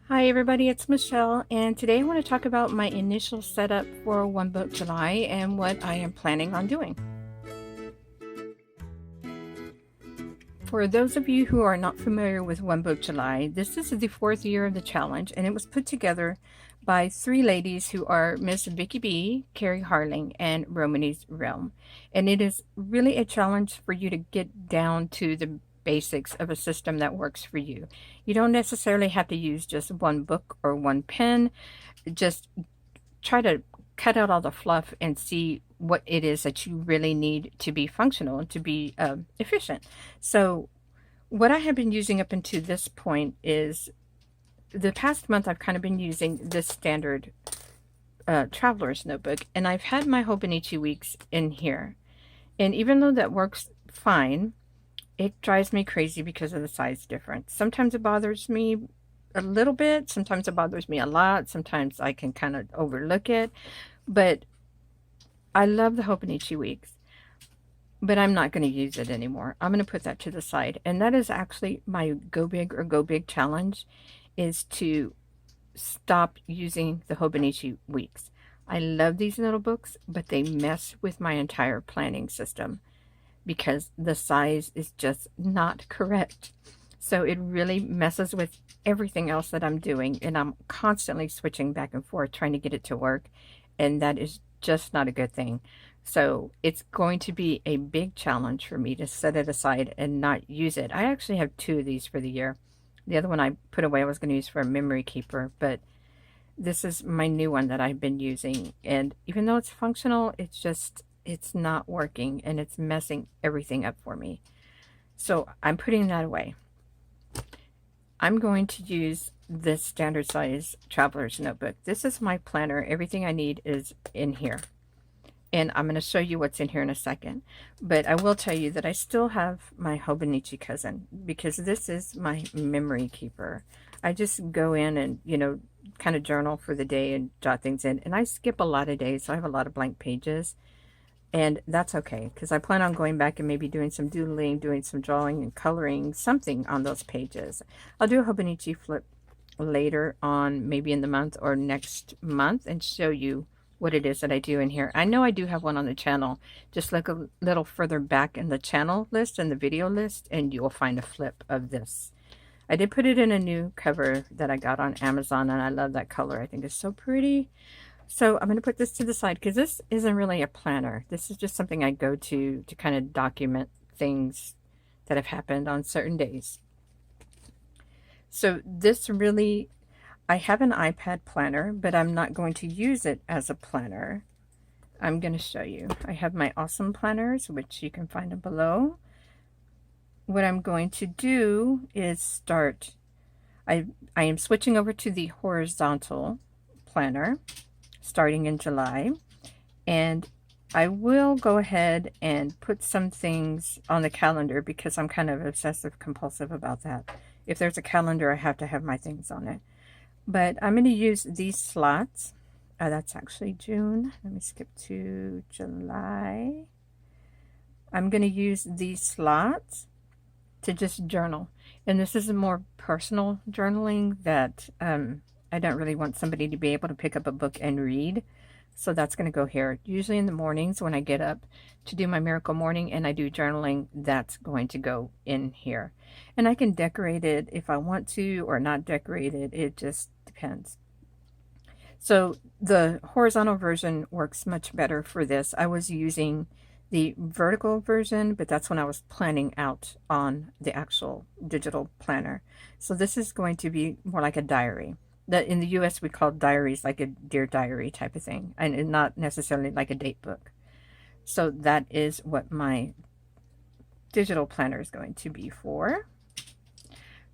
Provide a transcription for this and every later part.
Hi everybody, it's Michelle, and today I want to talk about my initial setup for One Book July and what I am planning on doing. For those of you who are not familiar with One Book July, this is the fourth year of the challenge, and it was put together by three ladies who are Miss Vicky B, Carrie Harling, and Romany's Realm. And it is really a challenge for you to get down to the basics of a system that works for you. You don't necessarily have to use just one book or one pen. Just try to cut out all the fluff and see what it is that you really need to be functional and to be efficient. So what I have been using up until this point is the past month I've kind of been using this standard traveler's notebook, and I've had my Hobonichi weeks in here. And even though that works fine, it drives me crazy because of the size difference. Sometimes it bothers me a little bit, sometimes it bothers me a lot, sometimes I can kind of overlook it, but I love the Hobonichi weeks, but I'm not going to use it anymore. I'm going to put that to the side, and that is actually my go big or go big challenge, is to stop using the Hobonichi weeks. I love these little books, but they mess with my entire planning system because the size is just not correct. So it really messes with everything else that I'm doing, and I'm constantly switching back and forth trying to get it to work, and that is just not a good thing. So it's going to be a big challenge for me to set it aside and not use it. I actually have two of these for the year. The other one I put away I was going to use for a memory keeper, but this is my new one that I've been using, and even though it's functional, it's not working, and it's messing everything up for me. So I'm putting that away. I'm going to use this standard size traveler's notebook. This is my planner. Everything I need is in here. And I'm going to show you what's in here in a second. But I will tell you that I still have my Hobonichi cousin, because this is my memory keeper. I just go in and, kind of journal for the day and jot things in. And I skip a lot of days, so I have a lot of blank pages. And that's okay, because I plan on going back and maybe doing some doodling, doing some drawing and coloring something on those pages. I'll do a Hobonichi flip later on, maybe in the month or next month, and show you what it is that I do in here. I know I do have one on the channel. Just look a little further back in the channel list and the video list, and you'll find a flip of this. I did put it in a new cover that I got on Amazon, and I love that color. I think it's so pretty. So I'm going to put this to the side because this isn't really a planner. This is just something I go to kind of document things that have happened on certain days. So this really, I have an iPad planner, but I'm not going to use it as a planner. I'm going to show you. I have my awesome planners, which you can find them below. What I'm going to do is start, I am switching over to the horizontal planner starting in July, and I will go ahead and put some things on the calendar because I'm kind of obsessive compulsive about that. If there's a calendar, I have to have my things on it. But I'm going to use these slots. That's actually June. Let me skip to July. I'm going to use these slots to just journal. And this is a more personal journaling that I don't really want somebody to be able to pick up a book and read. So that's going to go here. Usually in the mornings when I get up to do my miracle morning and I do journaling, that's going to go in here. And I can decorate it if I want to or not decorate it. It just depends. So the horizontal version works much better for this. I was using the vertical version, but that's when I was planning out on the actual digital planner. So this is going to be more like a diary. That in the US we call diaries like a Dear Diary type of thing, and not necessarily like a date book. So that is what my digital planner is going to be for.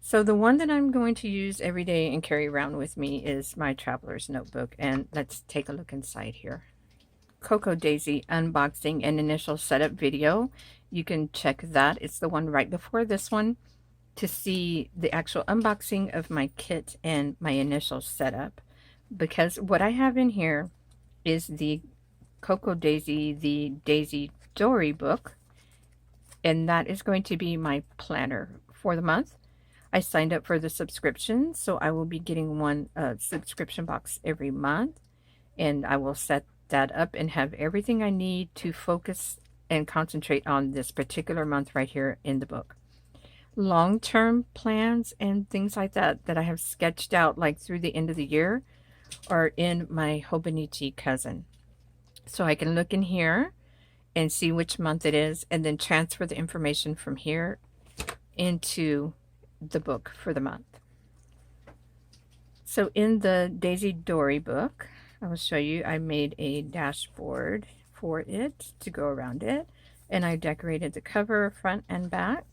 So the one that I'm going to use every day and carry around with me is my traveler's notebook, and let's take a look inside here. Cocoa Daisy unboxing and initial setup video. You can check that. It's the one right before this one, to see the actual unboxing of my kit and my initial setup, because what I have in here is the Cocoa Daisy, the Daisy Dori book, and that is going to be my planner for the month. I signed up for the subscription, so I will be getting one subscription box every month, and I will set that up and have everything I need to focus and concentrate on this particular month right here in the book. Long-term plans and things like that that I have sketched out like through the end of the year are in my Hobonichi cousin. So I can look in here and see which month it is and then transfer the information from here into the book for the month. So in the Daisy Dori book, I will show you, I made a dashboard for it to go around it, and I decorated the cover front and back.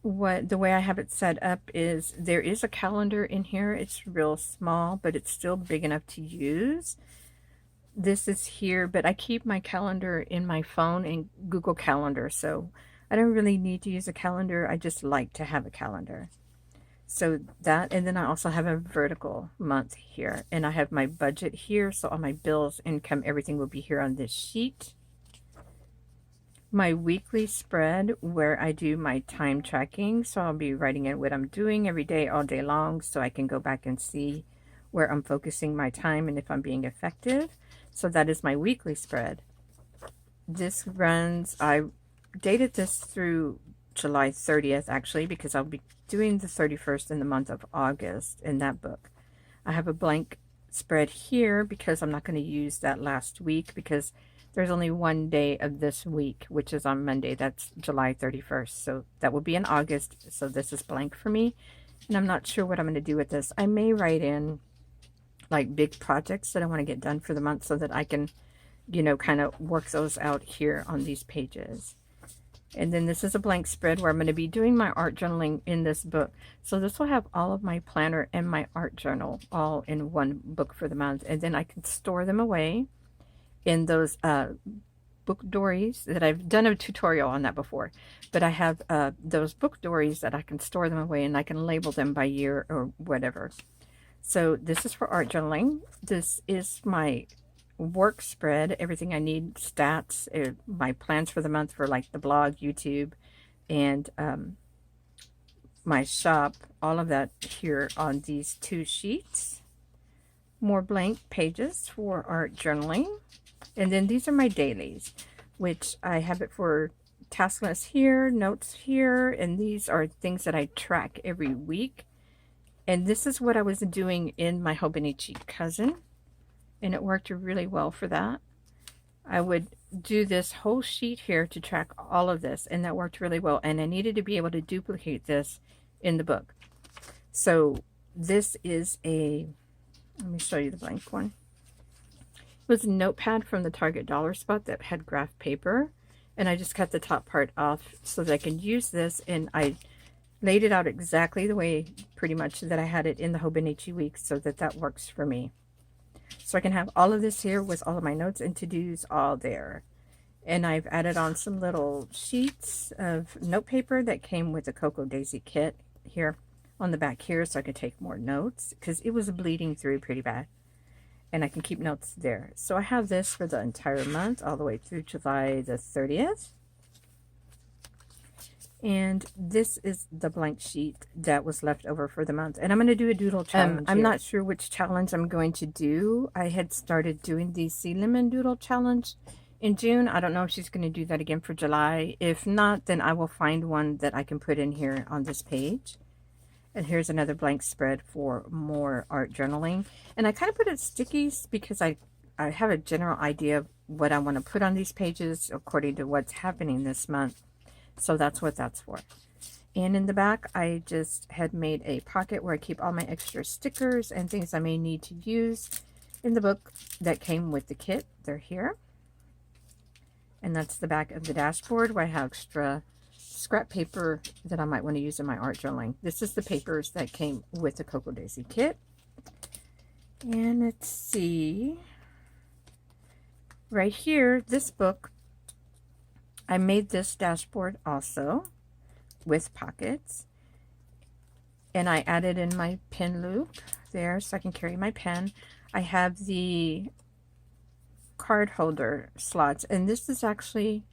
The way I have it set up is there is a calendar in here. It's real small, but it's still big enough to use. This is here, but I keep my calendar in my phone in Google Calendar, so I don't really need to use a calendar. I just like to have a calendar. So that, and then I also have a vertical month here, and I have my budget here, so all my bills, income, everything will be here on this sheet. My weekly spread where I do my time tracking, so I'll be writing in what I'm doing every day, all day long, so I can go back and see where I'm focusing my time and if I'm being effective. So that is my weekly spread. This runs, I dated this through July 30th actually, because I'll be doing the 31st in the month of August in that book. I have a blank spread here because I'm not going to use that last week because there's only one day of this week, which is on Monday. That's July 31st. So that will be in August. So this is blank for me. And I'm not sure what I'm going to do with this. I may write in like big projects that I want to get done for the month so that I can, you know, kind of work those out here on these pages. And then this is a blank spread where I'm going to be doing my art journaling in this book. So this will have all of my planner and my art journal all in one book for the month. And then I can store them away in those book dories that I've done a tutorial on that before. But I have those book dories that I can store them away and I can label them by year or whatever. So this is for art journaling. This is my work spread, everything I need, stats, my plans for the month for like the blog, YouTube, and my shop, all of that here on these two sheets. More blank pages for art journaling. And then these are my dailies, which I have it for task list here, notes here, and these are things that I track every week. And this is what I was doing in my Hobonichi cousin, and it worked really well for that. I would do this whole sheet here to track all of this, and that worked really well. And I needed to be able to duplicate this in the book. So this is a, let me show you the blank one. It was a notepad from the Target dollar spot that had graph paper, and I just cut the top part off so that I can use this, and I laid it out exactly the way pretty much that I had it in the Hobonichi week so that that works for me. So I can have all of this here with all of my notes and to-dos all there. And I've added on some little sheets of note paper that came with the Cocoa Daisy kit here on the back here so I could take more notes because it was bleeding through pretty bad. And I can keep notes there. So I have this for the entire month all the way through July the 30th. And this is the blank sheet that was left over for the month. And I'm going to do a doodle challenge. I'm not sure which challenge I'm going to do. I had started doing the Sea Lemon Doodle Challenge in June. I don't know if she's going to do that again for July. If not, then I will find one that I can put in here on this page. And here's another blank spread for more art journaling. And I kind of put it stickies because I have a general idea of what I want to put on these pages according to what's happening this month. So that's what that's for. And in the back, I just had made a pocket where I keep all my extra stickers and things I may need to use in the book that came with the kit. They're here. And that's the back of the dashboard where I have extra scrap paper that I might want to use in my art journaling. This is the papers that came with the Cocoa Daisy kit. And let's see. Right here, this book, I made this dashboard also with pockets, and I added in my pen loop there so I can carry my pen. I have the card holder slots, and this is actually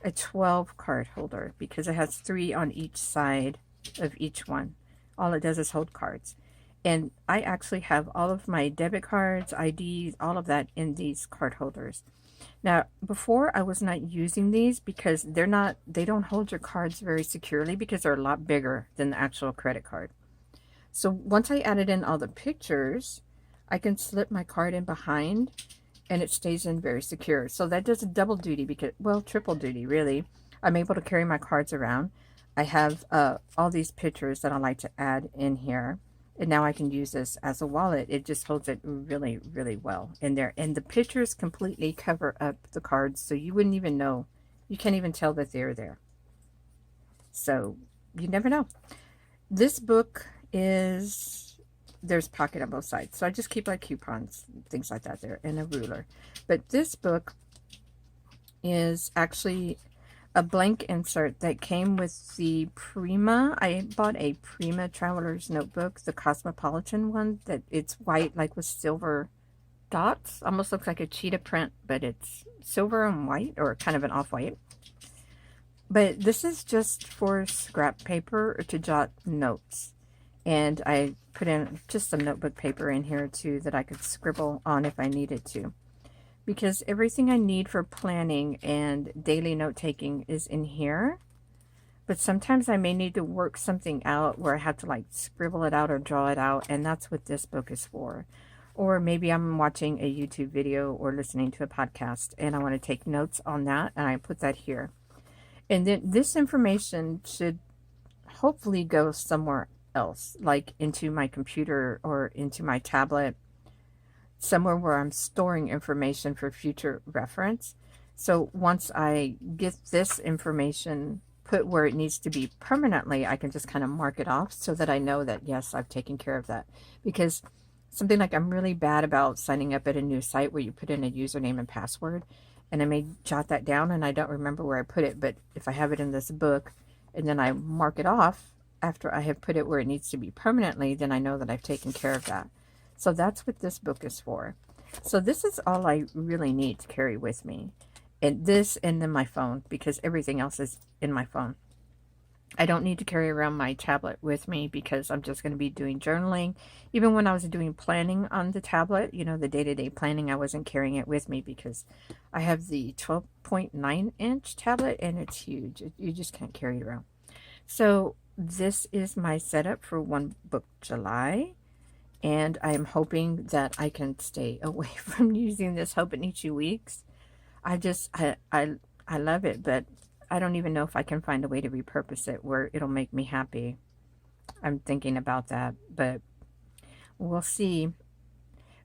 a 12 card holder because it has 3 on each side of each one. All it does is hold cards. And I actually have all of my debit cards, IDs, all of that in these card holders. Now, before I was not using these because they don't hold your cards very securely because they're a lot bigger than the actual credit card. So once I added in all the pictures, I can slip my card in behind and it stays in very secure. So that does a double duty because, well, triple duty really. I'm able to carry my cards around. I have all these pictures that I like to add in here. And now I can use this as a wallet. It just holds it really, really well in there. And the pictures completely cover up the cards, so you wouldn't even know. You can't even tell that they're there. So you never know. This book is, there's pocket on both sides. So I just keep like coupons, things like that there, and a ruler. But this book is actually a blank insert that came with the Prima. I bought a Prima Traveler's Notebook, the Cosmopolitan one, that it's white, like with silver dots. Almost looks like a cheetah print, but it's silver and white, or kind of an off-white. But this is just for scrap paper or to jot notes. And I put in just some notebook paper in here too that I could scribble on if I needed to. Because everything I need for planning and daily note-taking is in here. But sometimes I may need to work something out where I have to like scribble it out or draw it out, and that's what this book is for. Or maybe I'm watching a YouTube video or listening to a podcast and I want to take notes on that, and I put that here. And then this information should hopefully go somewhere else, like into my computer or into my tablet, somewhere where I'm storing information for future reference. So once I get this information put where it needs to be permanently, I can just kind of mark it off so that I know that, yes, I've taken care of that. Because something like I'm really bad about signing up at a new site where you put in a username and password, and I may jot that down and I don't remember where I put it. But if I have it in this book and then I mark it off after I have put it where it needs to be permanently, then I know that I've taken care of that. So that's what this book is for. So this is all I really need to carry with me. And this, and then my phone, because everything else is in my phone. I don't need to carry around my tablet with me because I'm just going to be doing journaling. Even when I was doing planning on the tablet, you know, the day-to-day planning, I wasn't carrying it with me because I have the 12.9-inch tablet and it's huge. You just can't carry it around. So this is my setup for One Book July. And I'm hoping that I can stay away from using this Hobonichi Weeks. I love it, but I don't even know if I can find a way to repurpose it where it'll make me happy. I'm thinking about that, but we'll see.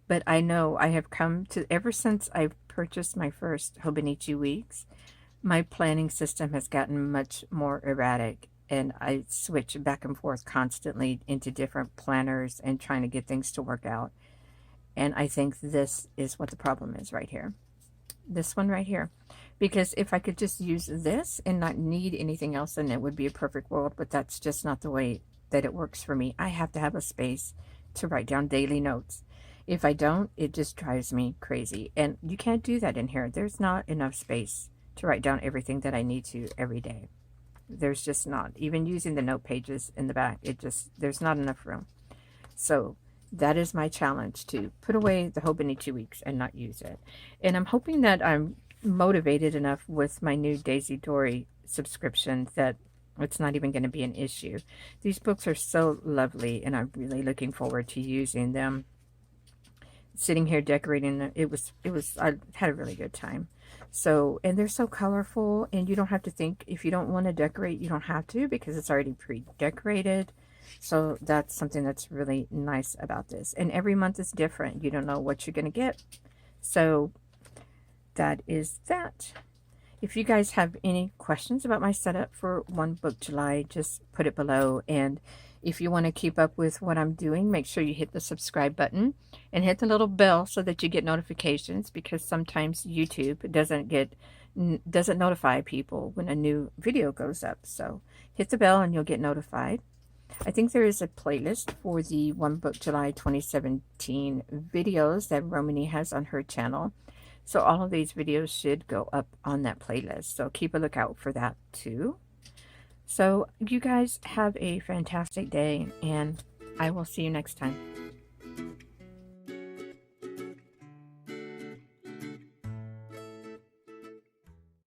But I know I have come to, ever since I've purchased my first Hobonichi Weeks, my planning system has gotten much more erratic. And I switch back and forth constantly into different planners and trying to get things to work out. And I think this is what the problem is right here. This one right here. Because if I could just use this and not need anything else, then it would be a perfect world. But that's just not the way that it works for me. I have to have a space to write down daily notes. If I don't, it just drives me crazy. And you can't do that in here. There's not enough space to write down everything that I need to every day. There's just not. Even using the note pages in the back, there's not enough room. So that is my challenge, to put away the Hobonichi Weeks and not use it. And I'm hoping that I'm motivated enough with my new Daisy Dori subscription that it's not even going to be an issue. These books are so lovely and I'm really looking forward to using them. Sitting here decorating them, I had a really good time. So, and they're so colorful, and you don't have to think, if you don't want to decorate, you don't have to, because it's already pre-decorated. So that's something that's really nice about this. And every month is different. You don't know what you're going to get. So that is that. If you guys have any questions about my setup for One Book July, just put it below. And if you want to keep up with what I'm doing, make sure you hit the subscribe button and hit the little bell so that you get notifications, because sometimes YouTube doesn't notify people when a new video goes up. So hit the bell and you'll get notified. I think there is a playlist for the One Book July 2017 videos that Romany has on her channel. So all of these videos should go up on that playlist. So keep a lookout for that too. So you guys have a fantastic day, and I will see you next time.